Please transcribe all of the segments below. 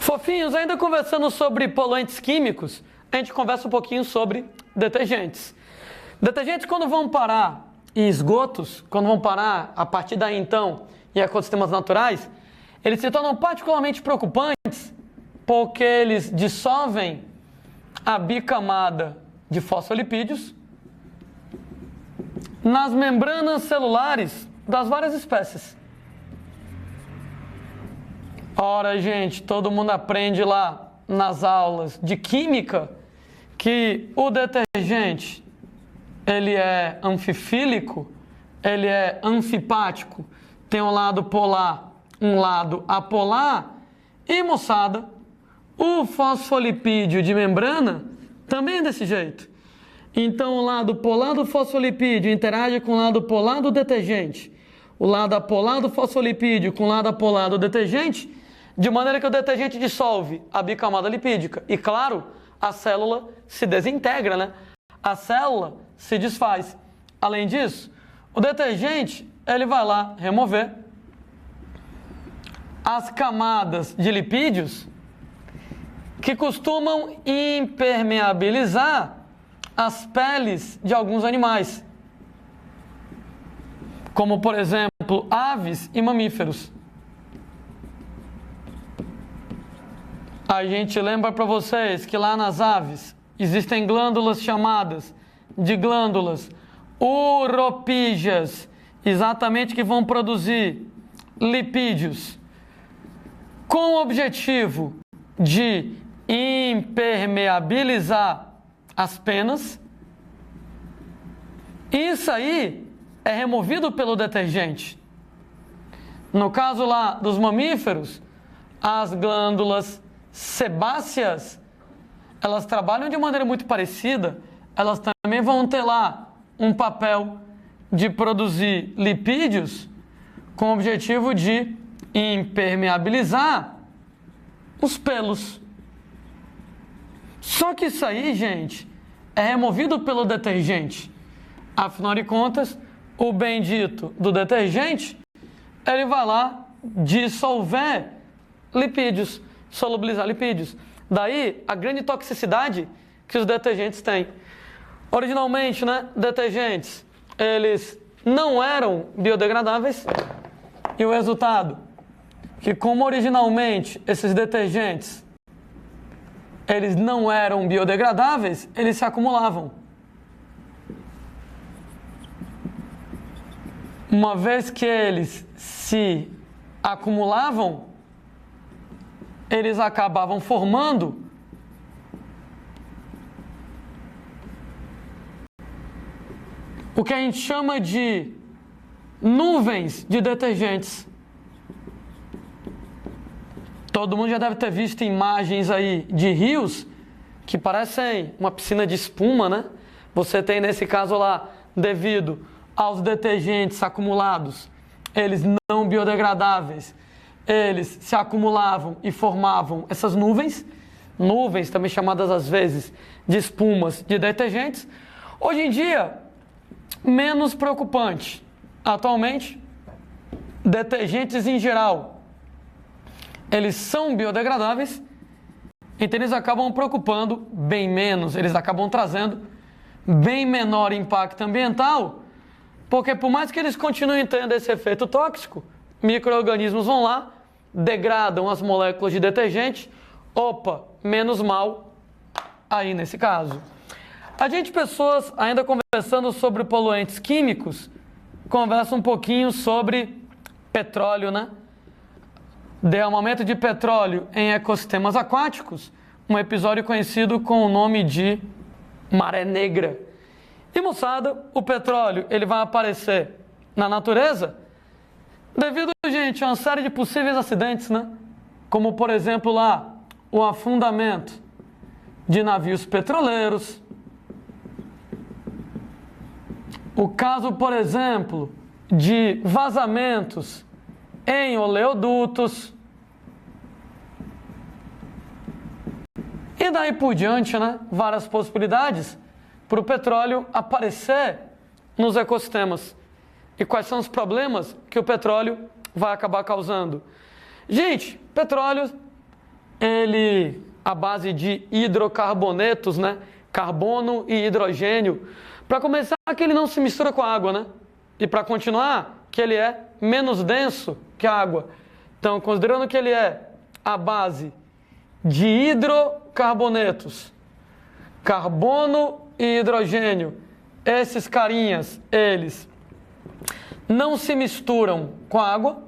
Fofinhos, ainda conversando sobre poluentes químicos, a gente conversa um pouquinho sobre detergentes. Detergentes, quando vão parar em esgotos, quando vão parar a partir daí então em ecossistemas naturais, eles se tornam particularmente preocupantes porque eles dissolvem a bicamada de fosfolipídios nas membranas celulares das várias espécies. Ora, gente, todo mundo aprende lá nas aulas de química que o detergente, ele é anfifílico, ele é anfipático, tem um lado polar, um lado apolar, e, moçada, o fosfolipídio de membrana também é desse jeito. Então, o lado polar do fosfolipídio interage com o lado polar do detergente, o lado apolar do fosfolipídio com o lado apolar do detergente, de maneira que o detergente dissolve a bicamada lipídica. E, claro, a célula se desintegra, né? A célula se desfaz. Além disso, o detergente, ele vai lá remover as camadas de lipídios que costumam impermeabilizar as peles de alguns animais, como, por exemplo, aves e mamíferos. A gente lembra para vocês que lá nas aves existem glândulas chamadas de glândulas uropígeas, exatamente que vão produzir lipídios com o objetivo de impermeabilizar as penas. Isso aí é removido pelo detergente. No caso lá dos mamíferos, as glândulas sebáceas, elas trabalham de maneira muito parecida, elas também vão ter lá um papel de produzir lipídios com o objetivo de impermeabilizar os pelos. Só que isso aí, gente, é removido pelo detergente. Afinal de contas, o bendito do detergente, ele vai lá dissolver lipídios, solubilizar lipídios. Daí a grande toxicidade que os detergentes têm. Originalmente, né, detergentes, eles não eram biodegradáveis, e o resultado, que como originalmente esses detergentes, eles não eram biodegradáveis, eles se acumulavam. Uma vez que eles se acumulavam, eles acabavam formando o que a gente chama de nuvens de detergentes. Todo mundo já deve ter visto imagens aí de rios que parecem uma piscina de espuma, né? Você tem nesse caso lá, devido aos detergentes acumulados, eles não biodegradáveis, eles se acumulavam e formavam essas nuvens também chamadas às vezes de espumas de detergentes. Hoje em dia, menos preocupante. Atualmente, detergentes em geral, eles são biodegradáveis, então eles acabam preocupando bem menos, eles acabam trazendo bem menor impacto ambiental, porque por mais que eles continuem tendo esse efeito tóxico, micro-organismos vão lá, degradam as moléculas de detergente, menos mal aí nesse caso. A gente, pessoas, ainda conversando sobre poluentes químicos, conversa um pouquinho sobre petróleo, né? Derramamento de petróleo em ecossistemas aquáticos, um episódio conhecido com o nome de maré negra. E, moçada, o petróleo, ele vai aparecer na natureza devido, gente, a uma série de possíveis acidentes, né? Como, por exemplo, lá, o afundamento de navios petroleiros. O caso, por exemplo, de vazamentos em oleodutos. E daí por diante, né? Várias possibilidades para o petróleo aparecer nos ecossistemas. E quais são os problemas que o petróleo vai acabar causando? Gente, petróleo ele à base de hidrocarbonetos, né? Carbono e hidrogênio. Para começar, que ele não se mistura com a água, né? E para continuar, que ele é menos denso que a água. Então, considerando que ele é à base de hidrocarbonetos, carbono e hidrogênio, esses carinhas, eles não se misturam com a água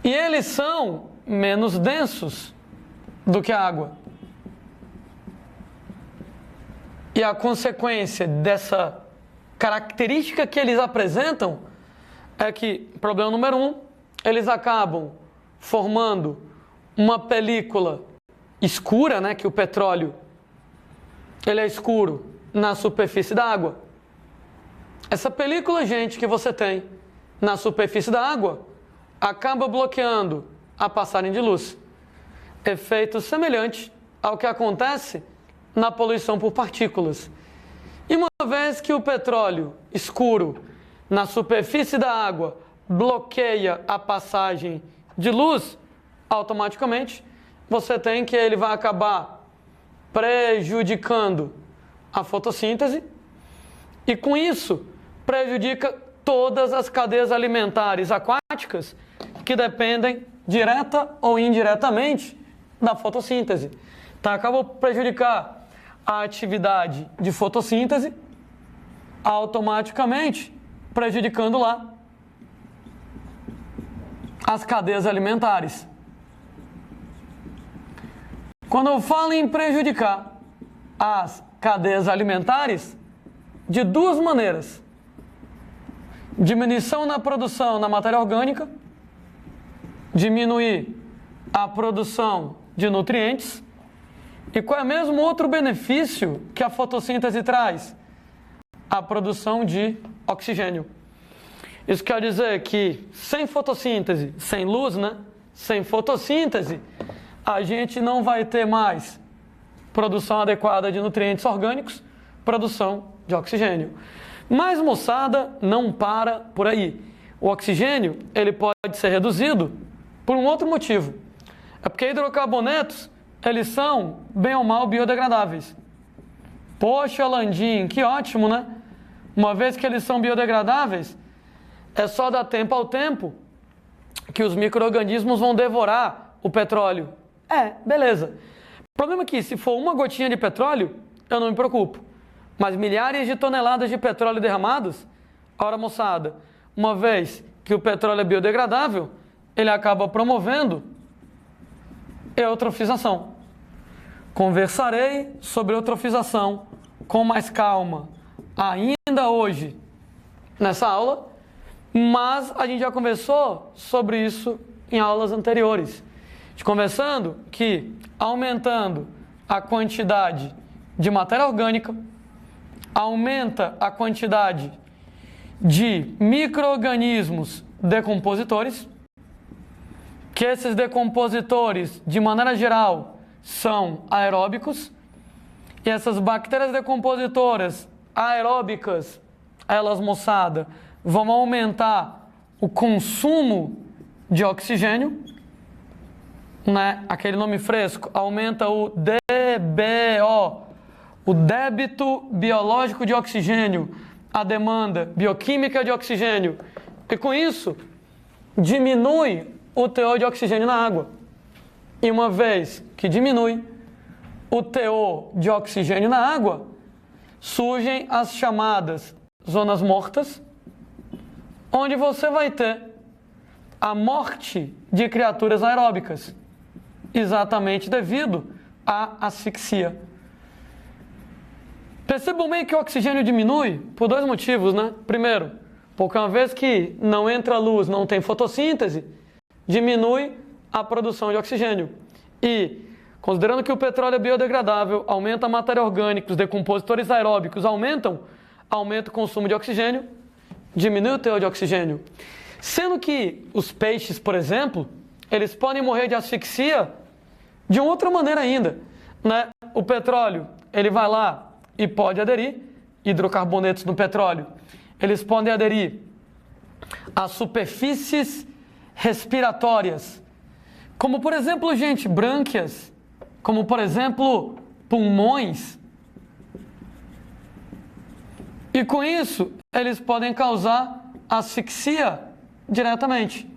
e eles são menos densos do que a água. E a consequência dessa característica que eles apresentam é que, problema número 1, eles acabam formando uma película escura, né, que o petróleo ele é escuro na superfície da água. Essa película, gente, que você tem na superfície da água acaba bloqueando a passagem de luz. Efeito semelhante ao que acontece na poluição por partículas. E uma vez que o petróleo escuro na superfície da água bloqueia a passagem de luz, automaticamente você tem que ele vai acabar prejudicando a fotossíntese e com isso prejudica todas as cadeias alimentares aquáticas que dependem direta ou indiretamente da fotossíntese. Então acaba prejudicar a atividade de fotossíntese, automaticamente prejudicando lá as cadeias alimentares. Quando eu falo em prejudicar as cadeias alimentares, de duas maneiras: diminuição na produção na matéria orgânica, diminuir a produção de nutrientes. E qual é mesmo outro benefício que a fotossíntese traz? A produção de oxigênio. Isso quer dizer que sem fotossíntese, sem luz, né? Sem fotossíntese, a gente não vai ter mais produção adequada de nutrientes orgânicos, produção de oxigênio. Mas, moçada, não para por aí. O oxigênio, ele pode ser reduzido por um outro motivo. É porque hidrocarbonetos, eles são, bem ou mal, biodegradáveis. Poxa, Landim, que ótimo, né? Uma vez que eles são biodegradáveis, é só dar tempo ao tempo que os micro-organismos vão devorar o petróleo. Beleza. O problema é que, se for uma gotinha de petróleo, eu não me preocupo. Mas milhares de toneladas de petróleo derramados, ora, moçada, uma vez que o petróleo é biodegradável, ele acaba promovendo eutrofização. Conversarei sobre eutrofização com mais calma ainda hoje nessa aula, mas a gente já conversou sobre isso em aulas anteriores. Conversando que aumentando a quantidade de matéria orgânica, aumenta a quantidade de micro-organismos decompositores, que esses decompositores, de maneira geral, são aeróbicos, e essas bactérias decompositoras aeróbicas, elas, moçada, vão aumentar o consumo de oxigênio, né? Aquele nome fresco, aumenta o DBO, o débito biológico de oxigênio, a demanda bioquímica de oxigênio, e com isso diminui o teor de oxigênio na água. E uma vez que diminui o teor de oxigênio na água, surgem as chamadas zonas mortas, onde você vai ter a morte de criaturas aeróbicas, exatamente devido à asfixia. Percebam bem que o oxigênio diminui por dois motivos, né? Primeiro, porque uma vez que não entra luz, não tem fotossíntese, diminui a produção de oxigênio. E, considerando que o petróleo é biodegradável, aumenta a matéria orgânica, os decompositores aeróbicos aumentam, aumenta o consumo de oxigênio, diminui o teor de oxigênio. Sendo que os peixes, por exemplo, eles podem morrer de asfixia de outra maneira ainda, né? O petróleo, ele vai lá e pode aderir, hidrocarbonetos no petróleo, eles podem aderir às superfícies respiratórias, como por exemplo, gente, brânquias, como por exemplo, pulmões. E com isso, eles podem causar asfixia diretamente.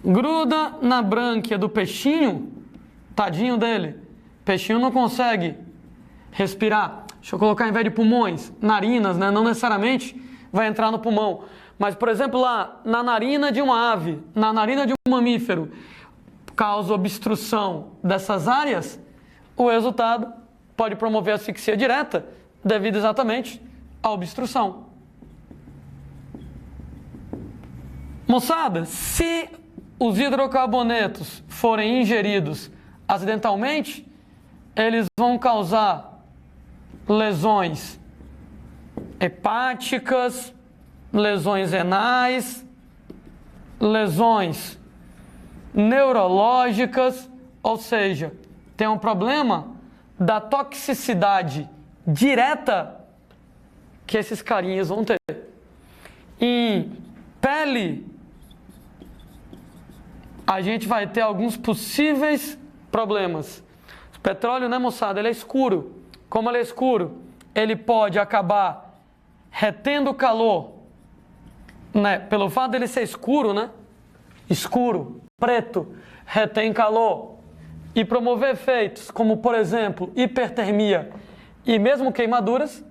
Gruda na brânquia do peixinho, tadinho dele, peixinho não consegue respirar. Deixa eu colocar, ao invés de pulmões, narinas, né? Não necessariamente vai entrar no pulmão. Mas, por exemplo, lá na narina de uma ave, na narina de um mamífero, causa obstrução dessas áreas, o resultado pode promover asfixia direta devido exatamente à obstrução. Moçada, se os hidrocarbonetos forem ingeridos acidentalmente, eles vão causar lesões hepáticas, lesões renais, lesões neurológicas, ou seja, tem um problema da toxicidade direta que esses carinhas vão ter. Em pele, a gente vai ter alguns possíveis problemas. O petróleo, né, moçada, ele é escuro. Como ele é escuro, ele pode acabar retendo calor, né? Pelo fato dele ser escuro, né? Escuro, preto, retém calor e promover efeitos como, por exemplo, hipertermia e mesmo queimaduras.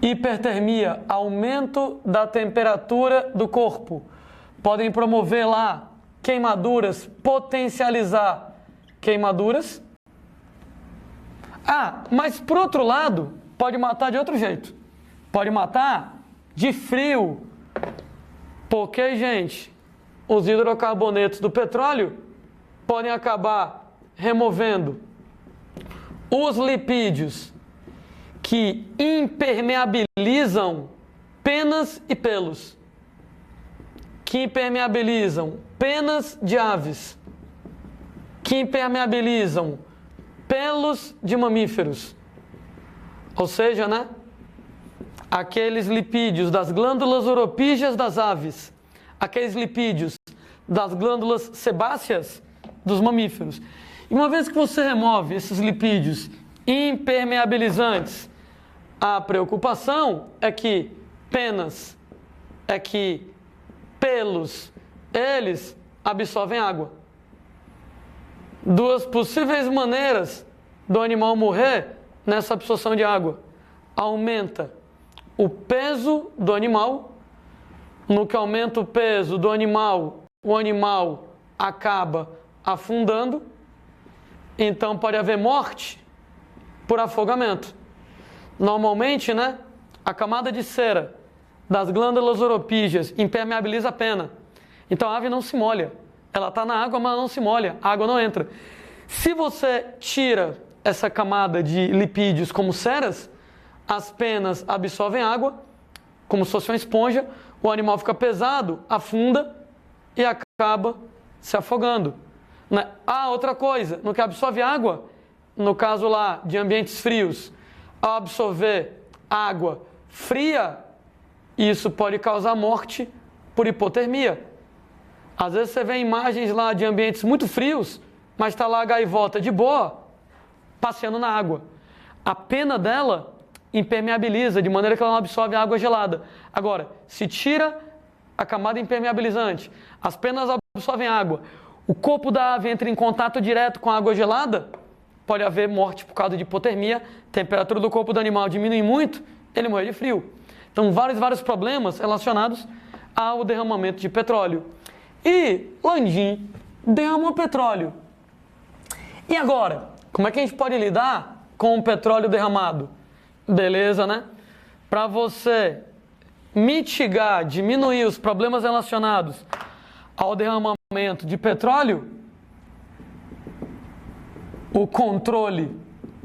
Hipertermia, aumento da temperatura do corpo. Podem promover lá queimaduras, potencializar queimaduras. Ah, mas por outro lado, pode matar de outro jeito. Pode matar de frio. Porque, gente, os hidrocarbonetos do petróleo podem acabar removendo os lipídios que impermeabilizam penas e pelos. Que impermeabilizam penas de aves. Que impermeabilizam pelos de mamíferos. Ou seja, né? Aqueles lipídios das glândulas oropígeas das aves, aqueles lipídios das glândulas sebáceas dos mamíferos. E uma vez que você remove esses lipídios impermeabilizantes, a preocupação é que penas, é que pelos, eles absorvem água. Duas possíveis maneiras do animal morrer nessa absorção de água. Aumenta o peso do animal. No que aumenta o peso do animal, o animal acaba afundando. Então pode haver morte por afogamento. Normalmente, né, a camada de cera das glândulas oropígeas impermeabiliza a pena. Então a ave não se molha. Ela está na água, mas não se molha. A água não entra. Se você tira essa camada de lipídios como ceras, as penas absorvem água, como se fosse uma esponja, o animal fica pesado, afunda e acaba se afogando. Ah, outra coisa, no que absorve água, no caso lá de ambientes frios, ao absorver água fria, isso pode causar morte por hipotermia. Às vezes você vê imagens lá de ambientes muito frios, mas está lá a gaivota de boa, passeando na água. A pena dela impermeabiliza, de maneira que ela não absorve água gelada. Agora, se tira a camada impermeabilizante, as penas absorvem água, o corpo da ave entra em contato direto com a água gelada, pode haver morte por causa de hipotermia, a temperatura do corpo do animal diminui muito, ele morre de frio. Então, vários problemas relacionados ao derramamento de petróleo. E Landim derramou petróleo. E agora, como é que a gente pode lidar com o petróleo derramado? Beleza, né? Para você mitigar, diminuir os problemas relacionados ao derramamento de petróleo, o controle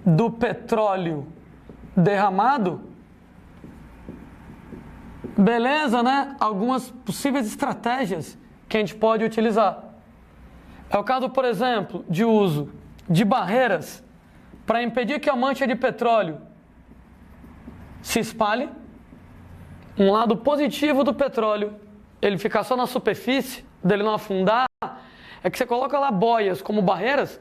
do petróleo derramado, beleza, né? Algumas possíveis estratégias que a gente pode utilizar. É o caso, por exemplo, de uso de barreiras para impedir que a mancha de petróleo se espalhe. Um lado positivo do petróleo, ele ficar só na superfície, dele não afundar é que você coloca lá boias como barreiras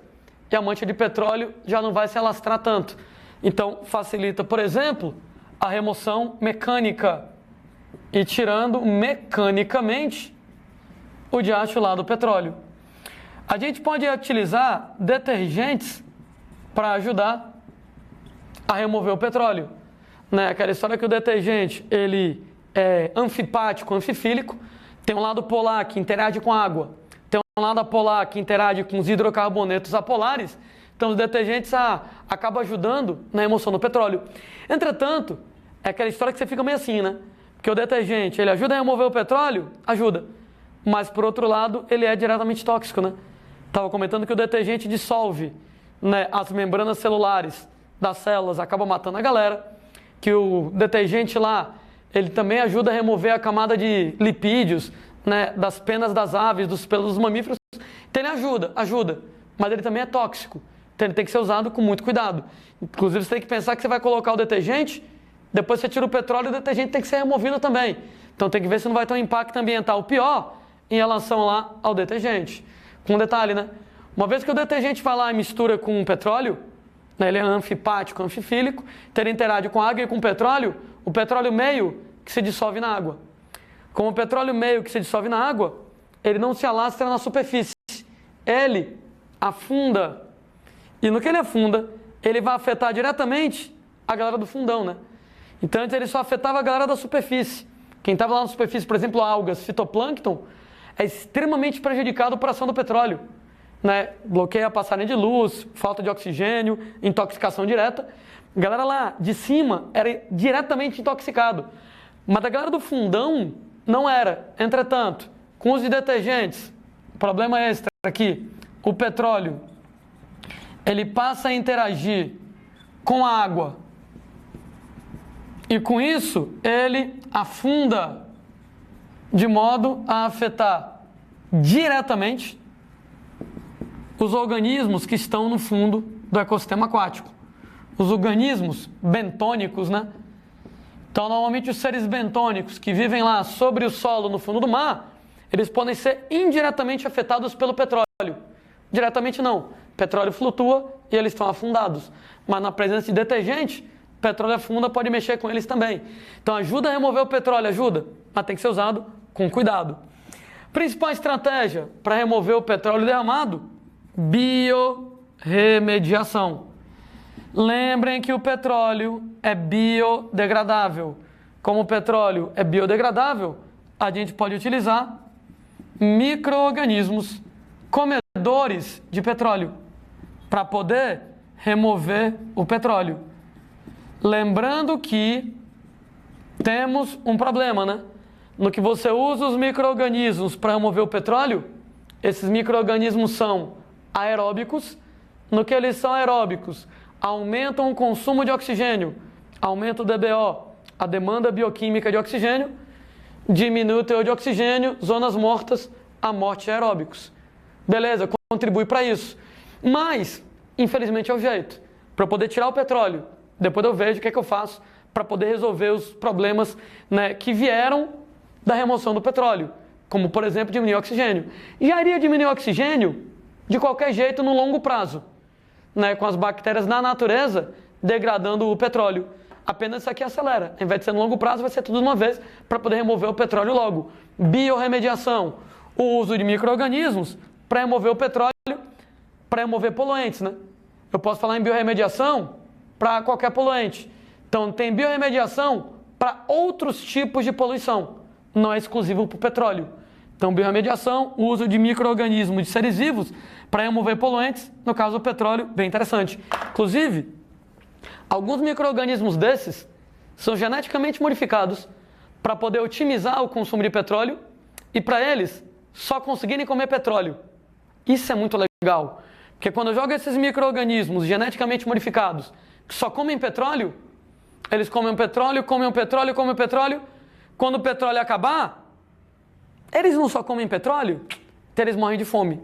e a mancha de petróleo já não vai se alastrar tanto. Então, facilita, por exemplo, a remoção mecânica e tirando mecanicamente o diacho lá do petróleo. A gente pode utilizar detergentes para ajudar a remover o petróleo. Né? Aquela história que o detergente ele é anfipático, anfifílico, tem um lado polar que interage com a água, tem um lado apolar que interage com os hidrocarbonetos apolares, então os detergentes acabam ajudando na remoção do petróleo. Entretanto, é aquela história que você fica meio assim, né? Porque o detergente, ele ajuda a remover o petróleo? Ajuda. Mas, por outro lado, ele é diretamente tóxico, né? Estava comentando que o detergente dissolve, né, as membranas celulares das células, acaba matando a galera, que o detergente lá, ele também ajuda a remover a camada de lipídios, né, das penas das aves, dos pelos dos mamíferos. Então ele ajuda, mas ele também é tóxico. Então ele tem que ser usado com muito cuidado. Inclusive você tem que pensar que você vai colocar o detergente, depois você tira o petróleo e o detergente tem que ser removido também. Então tem que ver se não vai ter um impacto ambiental pior em relação lá ao detergente. Com um detalhe, né? Uma vez que o detergente vai lá e mistura com o petróleo, né, ele é anfipático, anfifílico, então ele interage com a água e com o petróleo meio que se dissolve na água. Como o petróleo meio que se dissolve na água, ele não se alastra na superfície. Ele afunda. E no que ele afunda, ele vai afetar diretamente a galera do fundão, né? Então antes ele só afetava a galera da superfície. Quem estava lá na superfície, por exemplo, algas, fitoplâncton, é extremamente prejudicado por ação do petróleo. Né? Bloqueia a passagem de luz, falta de oxigênio, intoxicação direta. A galera lá de cima era diretamente intoxicado. Mas a galera do fundão não era. Entretanto, com os detergentes, problema extra aqui, o petróleo, ele passa a interagir com a água. E com isso, ele afunda de modo a afetar diretamente os organismos que estão no fundo do ecossistema aquático. Os organismos bentônicos, né? Então, normalmente os seres bentônicos que vivem lá sobre o solo no fundo do mar, eles podem ser indiretamente afetados pelo petróleo. Diretamente não. O petróleo flutua e eles estão afundados. Mas na presença de detergente, o petróleo afunda, pode mexer com eles também. Então ajuda a remover o petróleo, ajuda, mas tem que ser usado com cuidado. Principal estratégia para remover o petróleo derramado? Biorremediação. Lembrem que o petróleo é biodegradável. Como o petróleo é biodegradável, a gente pode utilizar micro-organismos comedores de petróleo para poder remover o petróleo. Lembrando que temos um problema, né? No que você usa os micro-organismos para remover o petróleo, esses micro-organismos são aeróbicos. No que eles são aeróbicos, aumentam o consumo de oxigênio, aumenta o DBO, a demanda bioquímica de oxigênio, diminui o teor de oxigênio, zonas mortas, a morte de aeróbicos. Beleza, contribui para isso. Mas, infelizmente é o jeito. Para poder tirar o petróleo, depois eu vejo o que é que eu faço para poder resolver os problemas, né, que vieram da remoção do petróleo. Como, por exemplo, diminuir o oxigênio. Já iria diminuir o oxigênio de qualquer jeito no longo prazo, né, com as bactérias na natureza degradando o petróleo. Apenas isso aqui acelera. Ao invés de ser no longo prazo, vai ser tudo de uma vez para poder remover o petróleo logo. Biorremediação. O uso de micro-organismos para remover o petróleo, para remover poluentes, né? Eu posso falar em biorremediação para qualquer poluente. Então, tem biorremediação para outros tipos de poluição. Não é exclusivo para o petróleo. Então, biorremediação, o uso de micro-organismos de seres vivos para remover poluentes, no caso do petróleo, bem interessante. Inclusive, alguns micro-organismos desses são geneticamente modificados para poder otimizar o consumo de petróleo e para eles só conseguirem comer petróleo. Isso é muito legal, porque quando eu jogo esses micro-organismos geneticamente modificados que só comem petróleo, eles comem o petróleo, comem o petróleo, comem o petróleo. Quando o petróleo acabar, eles não só comem petróleo, então eles morrem de fome.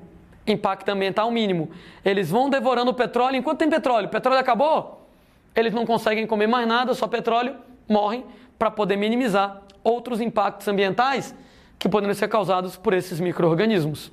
Impacto ambiental mínimo. Eles vão devorando o petróleo enquanto tem petróleo. O petróleo acabou, eles não conseguem comer mais nada, só petróleo, morrem para poder minimizar outros impactos ambientais que poderiam ser causados por esses micro-organismos.